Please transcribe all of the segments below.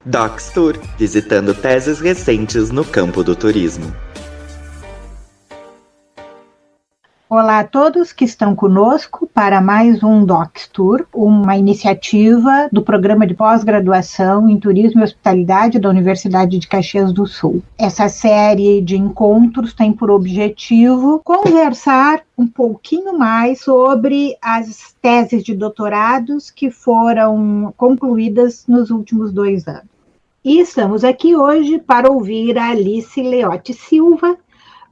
Docs Tour, visitando teses recentes no campo do turismo. Olá a todos que estão conosco para mais um Docs Tour, uma iniciativa do Programa de Pós-Graduação em Turismo e Hospitalidade da Universidade de Caxias do Sul. Essa série de encontros tem por objetivo conversar um pouquinho mais sobre as teses de doutorados que foram concluídas nos últimos 2 anos. E estamos aqui hoje para ouvir a Alice Leotti Silva,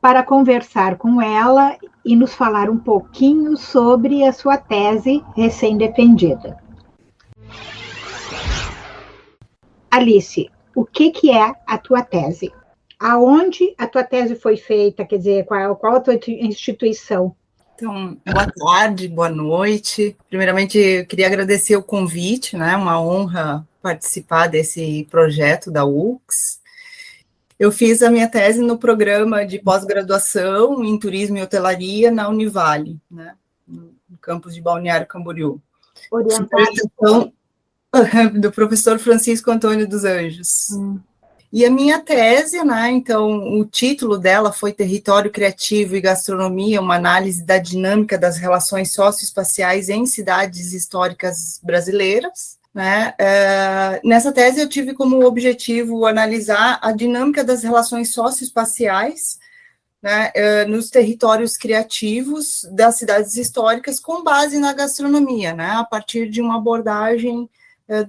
para conversar com ela e nos falar um pouquinho sobre a sua tese recém-defendida. Alice, o que é a tua tese? Aonde a tua tese foi feita? Quer dizer, qual a tua instituição? Então, boa tarde, boa noite. Primeiramente, eu queria agradecer o convite, né? Uma honra participar desse projeto da UX. Eu fiz a minha tese no programa de pós-graduação em turismo e hotelaria na Univale, né, no campus de Balneário Camboriú. Orientação do professor Francisco Antônio dos Anjos. E a minha tese, né, então, o título dela foi Território Criativo e Gastronomia, uma análise da dinâmica das relações socioespaciais em cidades históricas brasileiras. Né? Nessa tese eu tive como objetivo analisar a dinâmica das relações socioespaciais, né, nos territórios criativos das cidades históricas com base na gastronomia, né, a partir de uma abordagem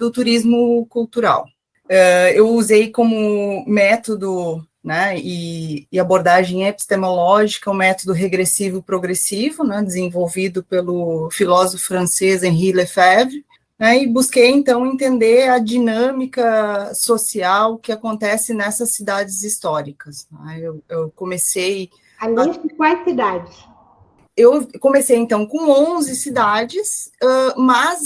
do turismo cultural. Eu usei como método, né, e abordagem epistemológica o método regressivo progressivo, né, desenvolvido pelo filósofo francês Henri Lefebvre, né, e busquei, então, entender a dinâmica social que acontece nessas cidades históricas. Né? Eu comecei... Alice, quais cidades? Eu comecei, então, com 11 cidades, mas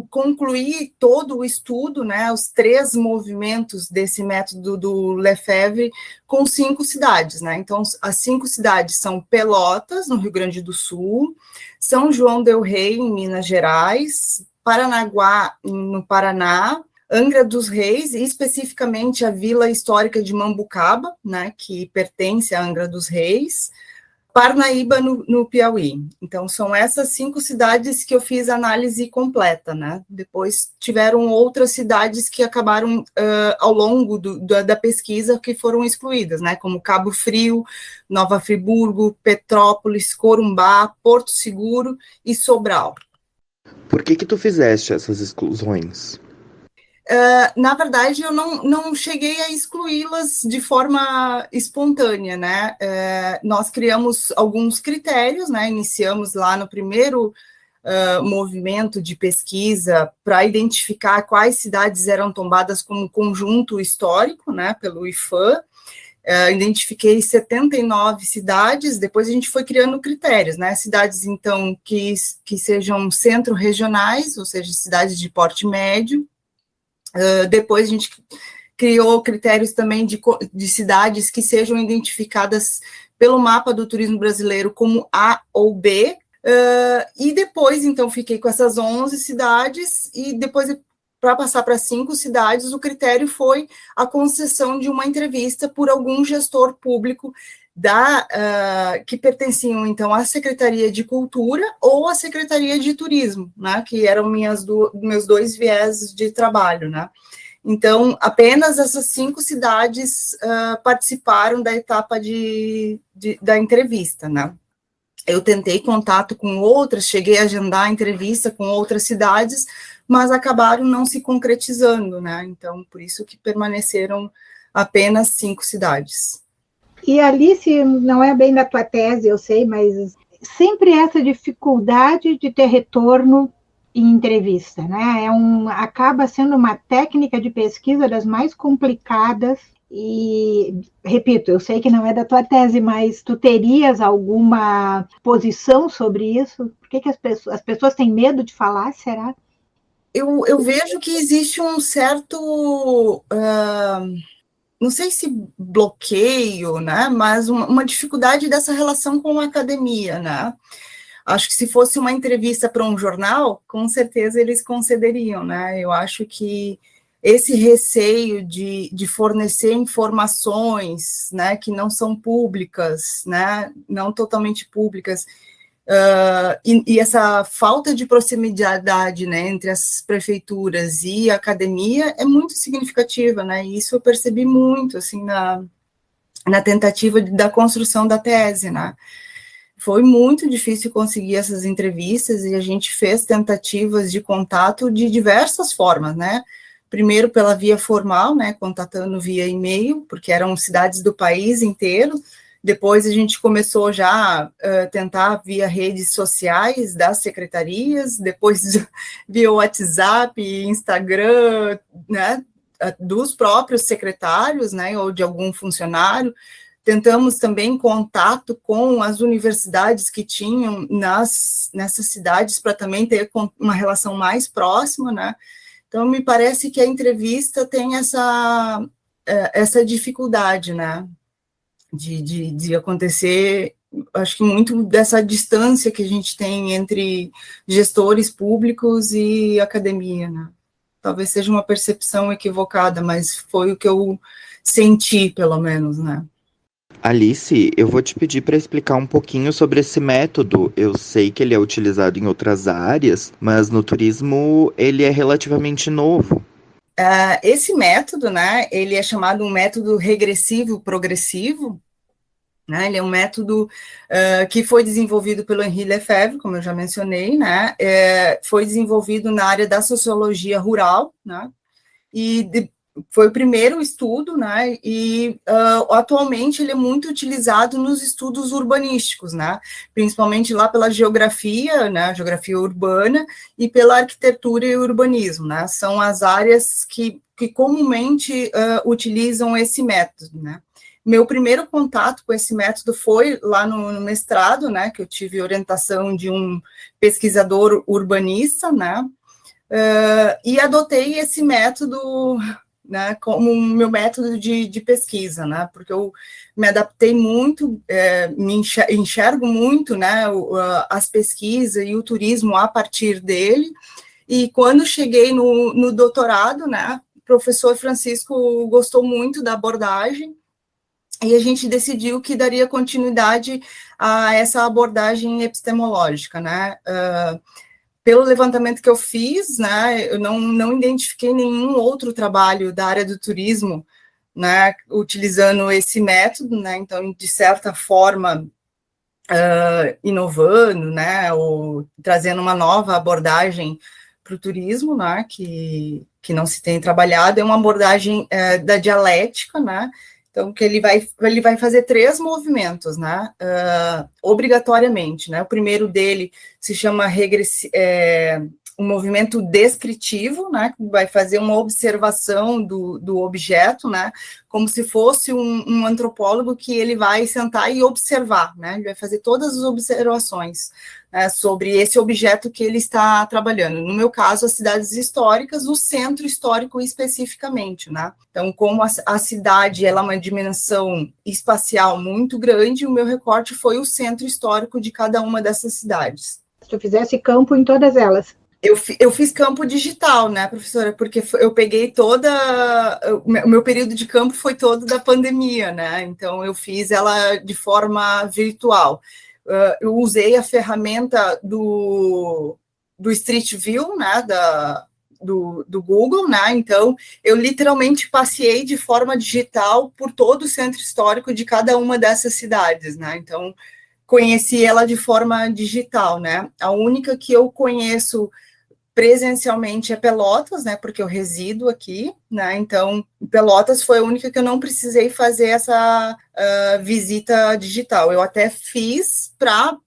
concluí todo o estudo, né, os 3 movimentos desse método do Lefebvre, com 5 cidades. Né? Então, as 5 cidades são Pelotas, no Rio Grande do Sul, São João del Rei, em Minas Gerais, Paranaguá, no Paraná, Angra dos Reis, e especificamente a Vila Histórica de Mambucaba, né, que pertence a Angra dos Reis, Parnaíba, no Piauí. Então, são essas 5 cidades que eu fiz análise completa, né? Depois tiveram outras cidades que acabaram, ao longo da pesquisa, que foram excluídas, né? Como Cabo Frio, Nova Friburgo, Petrópolis, Corumbá, Porto Seguro e Sobral. Por que tu fizeste essas exclusões? Na verdade, eu não cheguei a excluí-las de forma espontânea, né? Nós criamos alguns critérios, né? Iniciamos lá no primeiro movimento de pesquisa para identificar quais cidades eram tombadas como conjunto histórico, né? Pelo IPHAN. Identifiquei 79 cidades, depois a gente foi criando critérios, né? Cidades, então, que sejam centro-regionais, ou seja, cidades de porte médio. Depois a gente criou critérios também de cidades que sejam identificadas pelo mapa do turismo brasileiro como A ou B, e depois, então, fiquei com essas 11 cidades, e depois, para passar para 5 cidades, o critério foi a concessão de uma entrevista por algum gestor público que pertenciam, então, à Secretaria de Cultura ou à Secretaria de Turismo, né, que eram meus 2 viés de trabalho, né. Então, apenas essas 5 cidades participaram da etapa da entrevista, né. Eu tentei contato com outras, cheguei a agendar entrevista com outras cidades, mas acabaram não se concretizando, né, então, por isso que permaneceram apenas 5 cidades. E Alice, não é bem da tua tese, eu sei, mas sempre essa dificuldade de ter retorno em entrevista, né? Acaba sendo uma técnica de pesquisa das mais complicadas e, repito, eu sei que não é da tua tese, mas tu terias alguma posição sobre isso? Por que as pessoas têm medo de falar, será? Eu vejo que existe um certo... não sei se bloqueio, né, mas uma dificuldade dessa relação com a academia, né. Acho que se fosse uma entrevista para um jornal, com certeza eles concederiam, né. Eu acho que esse receio de fornecer informações, né, que não são públicas, né, não totalmente públicas, e essa falta de proximidade, né, entre as prefeituras e a academia é muito significativa, né, e isso eu percebi muito, assim, na tentativa da construção da tese, né. Foi muito difícil conseguir essas entrevistas e a gente fez tentativas de contato de diversas formas, né, primeiro pela via formal, né, contatando via e-mail, porque eram cidades do país inteiro. Depois a gente começou já a tentar via redes sociais das secretarias, depois via WhatsApp, Instagram, né, dos próprios secretários, né, ou de algum funcionário. Tentamos também contato com as universidades que tinham nessas cidades para também ter uma relação mais próxima, né. Então, me parece que a entrevista tem essa dificuldade, né, de acontecer, acho que muito dessa distância que a gente tem entre gestores públicos e academia, né. Talvez seja uma percepção equivocada, mas foi o que eu senti, pelo menos, né. Alice, eu vou te pedir para explicar um pouquinho sobre esse método. Eu sei que ele é utilizado em outras áreas, mas no turismo ele é relativamente novo. Esse método, né, ele é chamado um método regressivo progressivo, né, ele é um método que foi desenvolvido pelo Henri Lefebvre, como eu já mencionei, né, foi desenvolvido na área da sociologia rural, né, e foi o primeiro estudo, né, e atualmente ele é muito utilizado nos estudos urbanísticos, né, principalmente lá pela geografia, né, geografia urbana, e pela arquitetura e urbanismo, né, são as áreas que comumente utilizam esse método, né. Meu primeiro contato com esse método foi lá no mestrado, né, que eu tive orientação de um pesquisador urbanista, né, e adotei esse método, né, como meu método de pesquisa, né, porque eu me adaptei muito, me enxergo muito, né, as pesquisas e o turismo a partir dele, e quando cheguei no doutorado, né, o professor Francisco gostou muito da abordagem, e a gente decidiu que daria continuidade a essa abordagem epistemológica, né, pelo levantamento que eu fiz, né, eu não identifiquei nenhum outro trabalho da área do turismo, né, utilizando esse método, né, então, de certa forma, inovando, né, ou trazendo uma nova abordagem para o turismo, né, que não se tem trabalhado, é uma abordagem da dialética, né, então, que ele vai fazer 3 movimentos, né, obrigatoriamente, né, o primeiro dele se chama um movimento descritivo, né, que vai fazer uma observação do objeto, né, como se fosse um antropólogo que ele vai sentar e observar, né, ele vai fazer todas as observações, né, sobre esse objeto que ele está trabalhando. No meu caso, as cidades históricas, o centro histórico especificamente, né. Então, como a cidade ela é uma dimensão espacial muito grande, o meu recorte foi o centro histórico de cada uma dessas cidades. Se tu fizesse campo em todas elas. Eu fiz campo digital, né, professora, porque eu peguei o meu período de campo foi todo da pandemia, né, então eu fiz ela de forma virtual. Eu usei a ferramenta do Street View, né, do Google, né, então eu literalmente passeei de forma digital por todo o centro histórico de cada uma dessas cidades, né, então conheci ela de forma digital, né, a única que eu conheço presencialmente é Pelotas, né, porque eu resido aqui, né, então Pelotas foi a única que eu não precisei fazer essa visita digital, eu até fiz para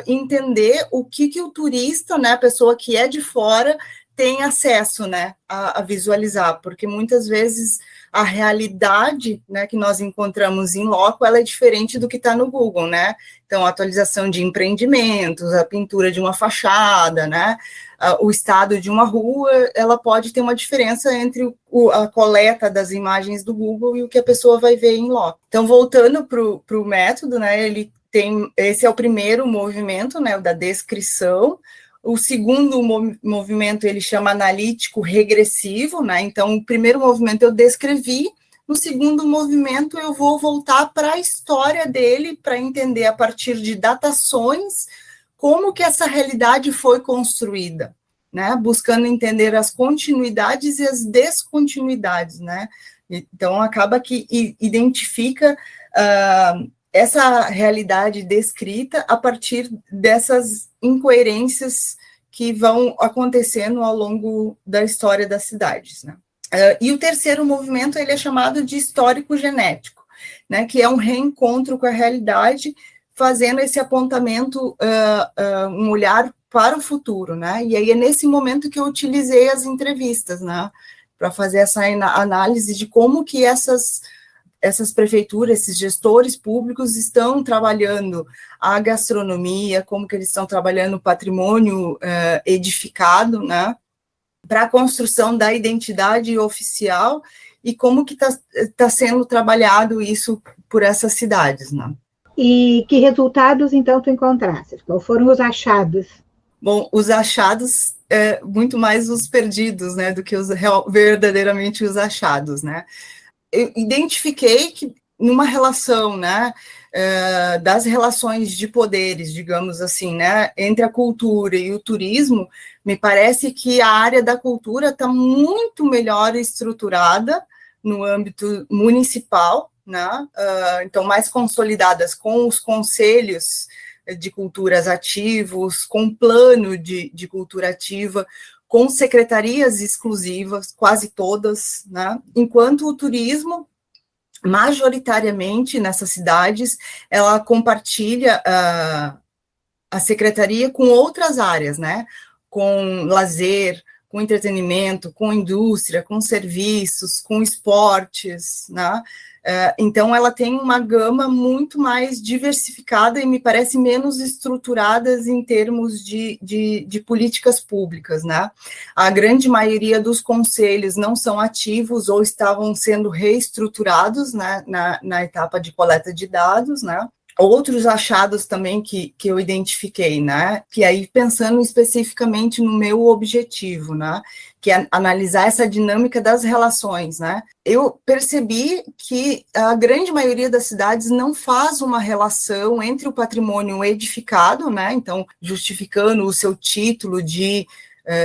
entender o que o turista, né, a pessoa que é de fora, tem acesso, né, a visualizar, porque muitas vezes a realidade, né, que nós encontramos em loco, ela é diferente do que está no Google, né, então a atualização de empreendimentos, a pintura de uma fachada, né, o estado de uma rua, ela pode ter uma diferença entre a coleta das imagens do Google e o que a pessoa vai ver em loco. Então, voltando para o método, né, esse é o primeiro movimento, né, o da descrição. O segundo movimento ele chama analítico regressivo, né? Então, o primeiro movimento eu descrevi, no segundo movimento eu vou voltar para a história dele, para entender a partir de datações como que essa realidade foi construída, né? Buscando entender as continuidades e as descontinuidades, né? Então, acaba que identifica essa realidade descrita a partir dessas incoerências que vão acontecendo ao longo da história das cidades, né? E o terceiro movimento ele é chamado de histórico genético, né? Que é um reencontro com a realidade, fazendo esse apontamento, um olhar para o futuro, né? E aí é nesse momento que eu utilizei as entrevistas, né? Para fazer essa análise de como que essas prefeituras, esses gestores públicos estão trabalhando a gastronomia, como que eles estão trabalhando o patrimônio edificado, né, para a construção da identidade oficial e como que tá sendo trabalhado isso por essas cidades, né. E que resultados, então, tu encontraste? Quais foram os achados? Bom, os achados, muito mais os perdidos, né, do que verdadeiramente os achados, né. Eu identifiquei que numa relação, né, das relações de poderes, digamos assim, né, entre a cultura e o turismo, me parece que a área da cultura está muito melhor estruturada no âmbito municipal, né, então mais consolidadas com os conselhos de culturas ativos, com plano de cultura ativa, com secretarias exclusivas, quase todas, né? Enquanto o turismo, majoritariamente nessas cidades, ela compartilha a secretaria com outras áreas, né? Com lazer, com entretenimento, com indústria, com serviços, com esportes, né? Então, ela tem uma gama muito mais diversificada e me parece menos estruturadas em termos de políticas públicas, né? A grande maioria dos conselhos não são ativos ou estavam sendo reestruturados, né, na etapa de coleta de dados, né? Outros achados também que eu identifiquei, né, que aí pensando especificamente no meu objetivo, né, que é analisar essa dinâmica das relações, né, eu percebi que a grande maioria das cidades não faz uma relação entre o patrimônio edificado, né, então justificando o seu título de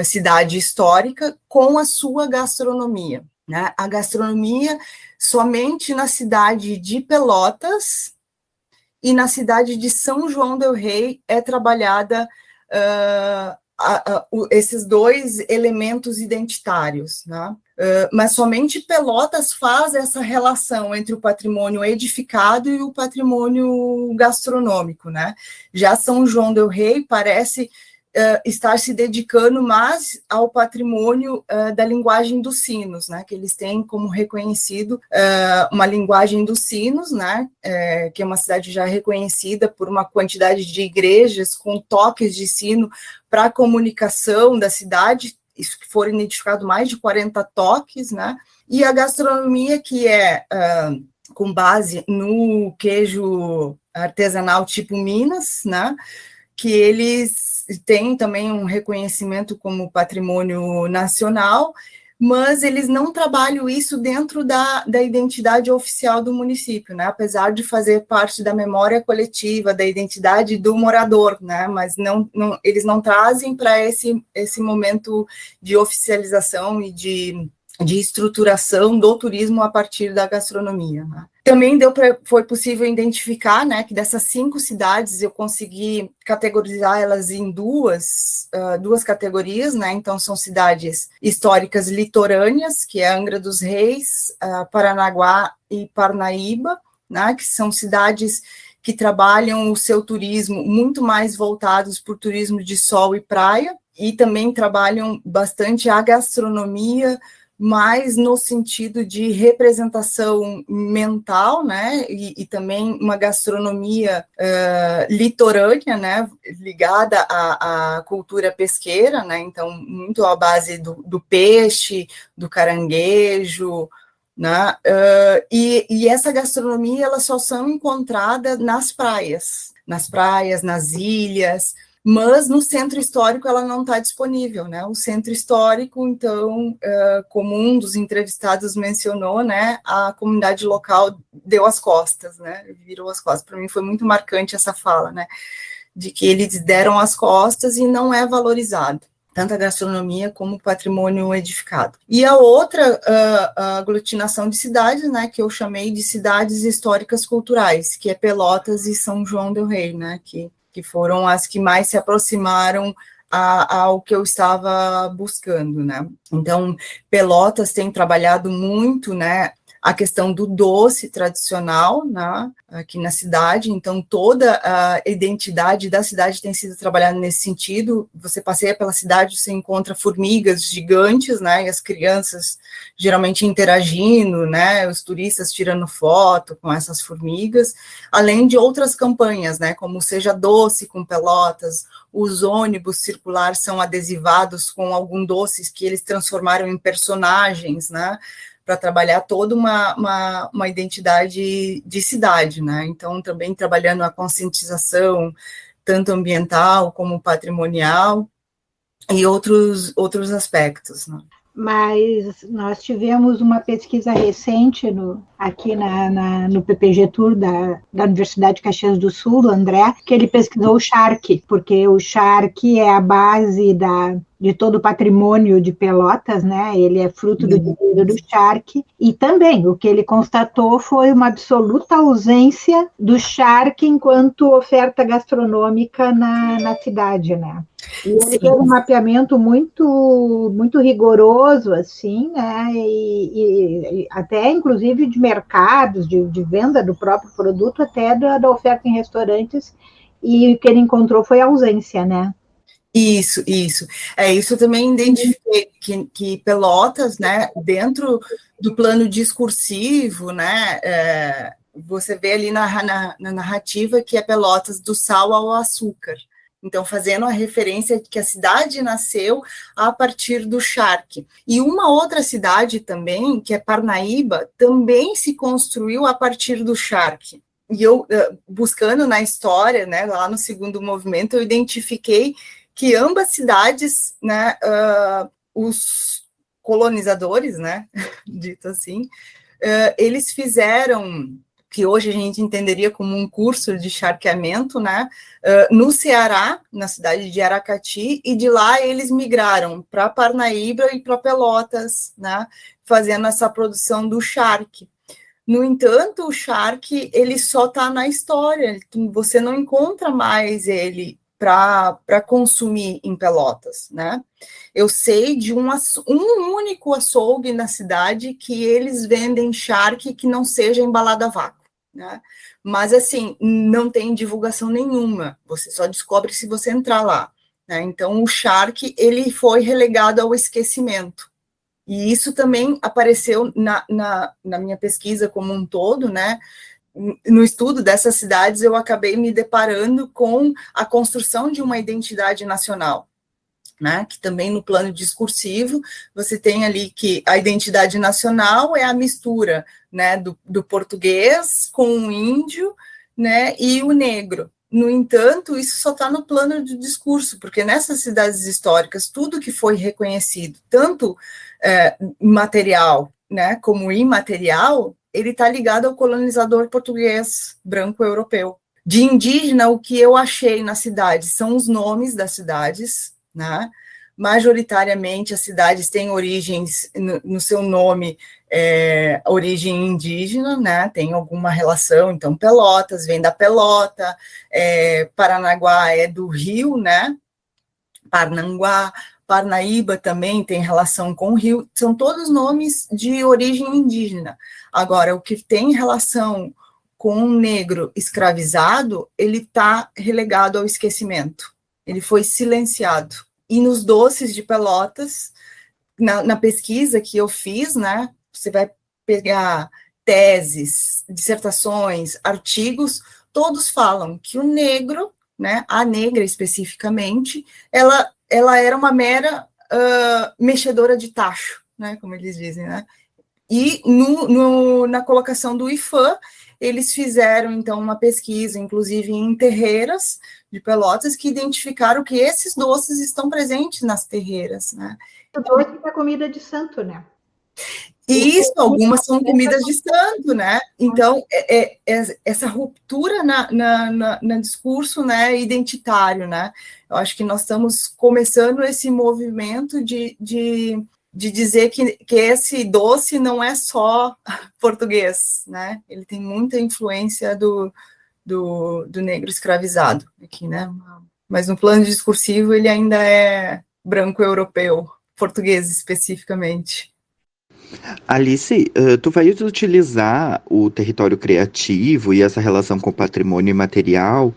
cidade histórica com a sua gastronomia, né, a gastronomia somente na cidade de Pelotas e na cidade de São João del Rei é trabalhada esses dois elementos identitários, né? Mas somente Pelotas faz essa relação entre o patrimônio edificado e o patrimônio gastronômico, né? Já São João del Rei parece estar se dedicando mais ao patrimônio da linguagem dos sinos, né, que eles têm como reconhecido uma linguagem dos sinos, né, que é uma cidade já reconhecida por uma quantidade de igrejas com toques de sino para a comunicação da cidade, isso que foram identificados mais de 40 toques, né, e a gastronomia que é com base no queijo artesanal tipo Minas, né, que eles têm também um reconhecimento como patrimônio nacional, mas eles não trabalham isso dentro da identidade oficial do município, né? Apesar de fazer parte da memória coletiva, da identidade do morador, né? Mas eles não trazem para esse momento de oficialização e de estruturação do turismo a partir da gastronomia, né? Também foi possível identificar, né, que dessas 5 cidades eu consegui categorizar elas em duas categorias, né, então são cidades históricas litorâneas, que é Angra dos Reis, Paranaguá e Parnaíba, né, que são cidades que trabalham o seu turismo muito mais voltados para o turismo de sol e praia, e também trabalham bastante a gastronomia, mais no sentido de representação mental, né, e também uma gastronomia litorânea, né, ligada à cultura pesqueira, né, então muito à base do peixe, do caranguejo, né, e essa gastronomia, elas só são encontradas nas praias, nas ilhas, mas no centro histórico ela não está disponível, né? O centro histórico, então, como um dos entrevistados mencionou, né, a comunidade local deu as costas, né? Virou as costas. Para mim foi muito marcante essa fala, né? De que eles deram as costas e não é valorizado, tanto a gastronomia como o patrimônio edificado. E a outra a aglutinação de cidades, né, que eu chamei de cidades históricas culturais, que é Pelotas e São João del Rei, né, que foram as que mais se aproximaram ao que eu estava buscando, né. Então, Pelotas tem trabalhado muito, né, a questão do doce tradicional, né, aqui na cidade, então toda a identidade da cidade tem sido trabalhada nesse sentido. Você passeia pela cidade, você encontra formigas gigantes, né, e as crianças geralmente interagindo, né, os turistas tirando foto com essas formigas, além de outras campanhas, né, como Seja Doce com Pelotas, os ônibus circulares são adesivados com algum doces que eles transformaram em personagens, né, para trabalhar toda uma identidade de cidade, né? Então, também trabalhando a conscientização, tanto ambiental como patrimonial, e outros aspectos, né? Mas nós tivemos uma pesquisa recente aqui no PPG Tour da Universidade de Caxias do Sul, do André, que ele pesquisou o charque, porque o charque é a base de todo o patrimônio de Pelotas, né? Ele é fruto do dinheiro do charque, e também o que ele constatou foi uma absoluta ausência do charque enquanto oferta gastronômica na cidade, né? E ele fez um mapeamento muito, muito rigoroso, assim, né? E até, inclusive, de mercados, de venda do próprio produto, até da oferta em restaurantes, e o que ele encontrou foi ausência, né? Isso. Isso eu também identifiquei que Pelotas, né, dentro do plano discursivo, né, você vê ali na narrativa que é Pelotas do sal ao açúcar. Então, fazendo a referência de que a cidade nasceu a partir do charque. E uma outra cidade também, que é Parnaíba, também se construiu a partir do charque. E eu, buscando na história, né, lá no segundo movimento, eu identifiquei que ambas cidades, né, os colonizadores, né, dito assim, eles fizeram, que hoje a gente entenderia como um curso de charqueamento, né, no Ceará, na cidade de Aracati, e de lá eles migraram para Parnaíba e para Pelotas, né, fazendo essa produção do charque. No entanto, o charque, ele só está na história, você não encontra mais ele para consumir em Pelotas, né? Eu sei de um único açougue na cidade que eles vendem charque que não seja embalado a vácuo, né? Mas, assim, não tem divulgação nenhuma, você só descobre se você entrar lá, né? Então, o charque, ele foi relegado ao esquecimento. E isso também apareceu na minha pesquisa como um todo, né? No estudo dessas cidades, eu acabei me deparando com a construção de uma identidade nacional, né? Que também no plano discursivo, você tem ali que a identidade nacional é a mistura, né, do português com o índio, né, e o negro. No entanto, isso só está no plano de discurso, porque nessas cidades históricas, tudo que foi reconhecido, tanto material, né, como imaterial, ele está ligado ao colonizador português branco europeu. De indígena, o que eu achei na cidade são os nomes das cidades, né? Majoritariamente as cidades têm origens, no seu nome, origem indígena, né? Tem alguma relação, então Pelotas vem da pelota, Paranaguá é do rio, né? Parnanguá, Parnaíba também tem relação com o rio, são todos nomes de origem indígena. Agora, o que tem relação com o negro escravizado, ele está relegado ao esquecimento, ele foi silenciado. E nos doces de Pelotas, na pesquisa que eu fiz, né, você vai pegar teses, dissertações, artigos, todos falam que o negro, né, a negra especificamente, ela era uma mera mexedora de tacho, né, como eles dizem, né? E na colocação do IFAM, eles fizeram, então, uma pesquisa, inclusive em terreiras de Pelotas, que identificaram que esses doces estão presentes nas terreiras, né? O doce é comida de santo, né? Isso, algumas são comidas de santo, né? Então, essa ruptura no discurso, né, identitário, né? Eu acho que nós estamos começando esse movimento de dizer que esse doce não é só português, né? Ele tem muita influência do negro escravizado aqui, né? Mas no plano discursivo ele ainda é branco-europeu, português especificamente. Alice, tu vai utilizar o território criativo e essa relação com o patrimônio imaterial,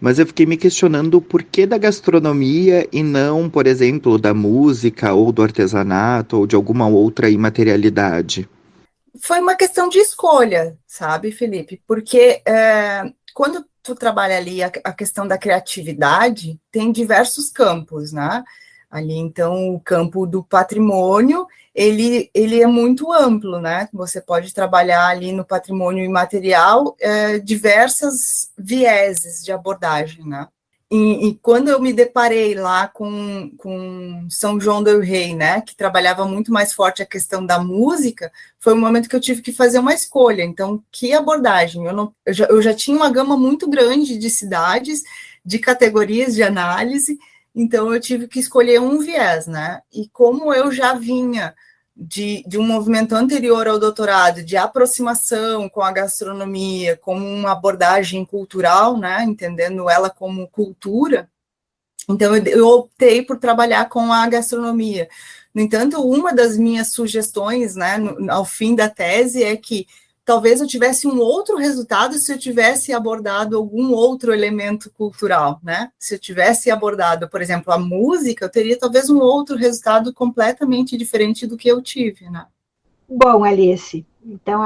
mas eu fiquei me questionando o porquê da gastronomia e não, por exemplo, da música ou do artesanato ou de alguma outra imaterialidade. Foi uma questão de escolha, sabe, Felipe? Porque quando tu trabalha ali a questão da criatividade, tem diversos campos, né? Ali, então, o campo do patrimônio, ele é muito amplo, né? Você pode trabalhar ali no patrimônio imaterial diversas vieses de abordagem, né? E quando eu me deparei lá com São João del Rei, né, que trabalhava muito mais forte a questão da música, foi um momento que eu tive que fazer uma escolha. Então, que abordagem? Eu já tinha uma gama muito grande de cidades, de categorias de análise, então eu tive que escolher um viés, né? E como eu já vinha de um movimento anterior ao doutorado, de aproximação com a gastronomia, como uma abordagem cultural, né, entendendo ela como cultura, então eu optei por trabalhar com a gastronomia. No entanto, uma das minhas sugestões, né, ao fim da tese, é que talvez eu tivesse um outro resultado se eu tivesse abordado algum outro elemento cultural, né? Se eu tivesse abordado, por exemplo, a música, eu teria talvez um outro resultado completamente diferente do que eu tive, né? Bom, Alice, então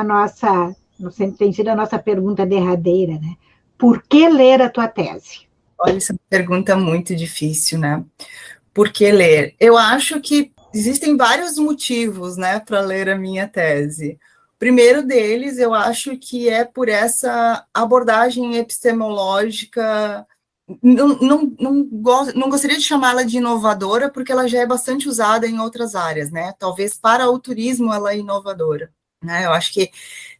tem sido a nossa pergunta derradeira, né? Por que ler a tua tese? Olha, essa pergunta muito difícil, né? Por que ler? Eu acho que existem vários motivos, né, para ler a minha tese. O primeiro deles, eu acho que é por essa abordagem epistemológica, não gostaria de chamá-la de inovadora, porque ela já é bastante usada em outras áreas, né? Talvez para o turismo ela é inovadora, né? Eu acho que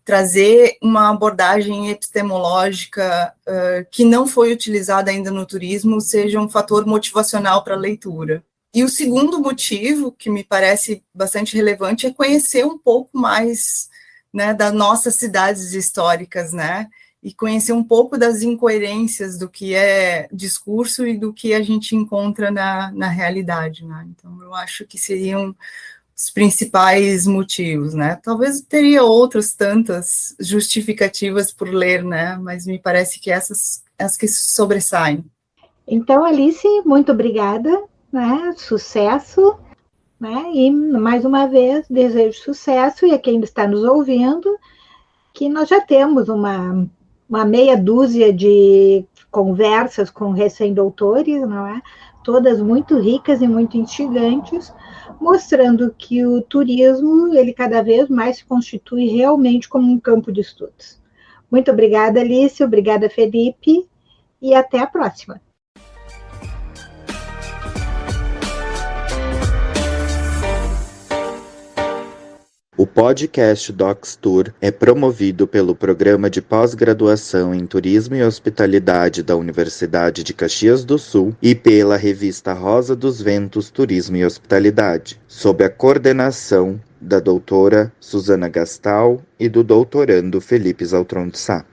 trazer uma abordagem epistemológica que não foi utilizada ainda no turismo seja um fator motivacional para a leitura. E o segundo motivo, que me parece bastante relevante, é conhecer um pouco mais, né, das nossas cidades históricas, né, e conhecer um pouco das incoerências do que é discurso e do que a gente encontra na realidade, né. Então, eu acho que seriam os principais motivos, né. Talvez teria outras tantas justificativas por ler, né, mas me parece que essas as que sobressaem. Então, Alice, muito obrigada, né, sucesso, né, e mais uma vez desejo sucesso, e a quem está nos ouvindo, que nós já temos uma meia dúzia de conversas com recém-doutores, não é? Todas muito ricas e muito instigantes, mostrando que o turismo, ele cada vez mais se constitui realmente como um campo de estudos. Muito obrigada, Alice, obrigada, Felipe, e até a próxima. O podcast Docs Tour é promovido pelo Programa de Pós-Graduação em Turismo e Hospitalidade da Universidade de Caxias do Sul e pela revista Rosa dos Ventos Turismo e Hospitalidade, sob a coordenação da doutora Susana Gastal e do doutorando Felipe Zaltron de Sá.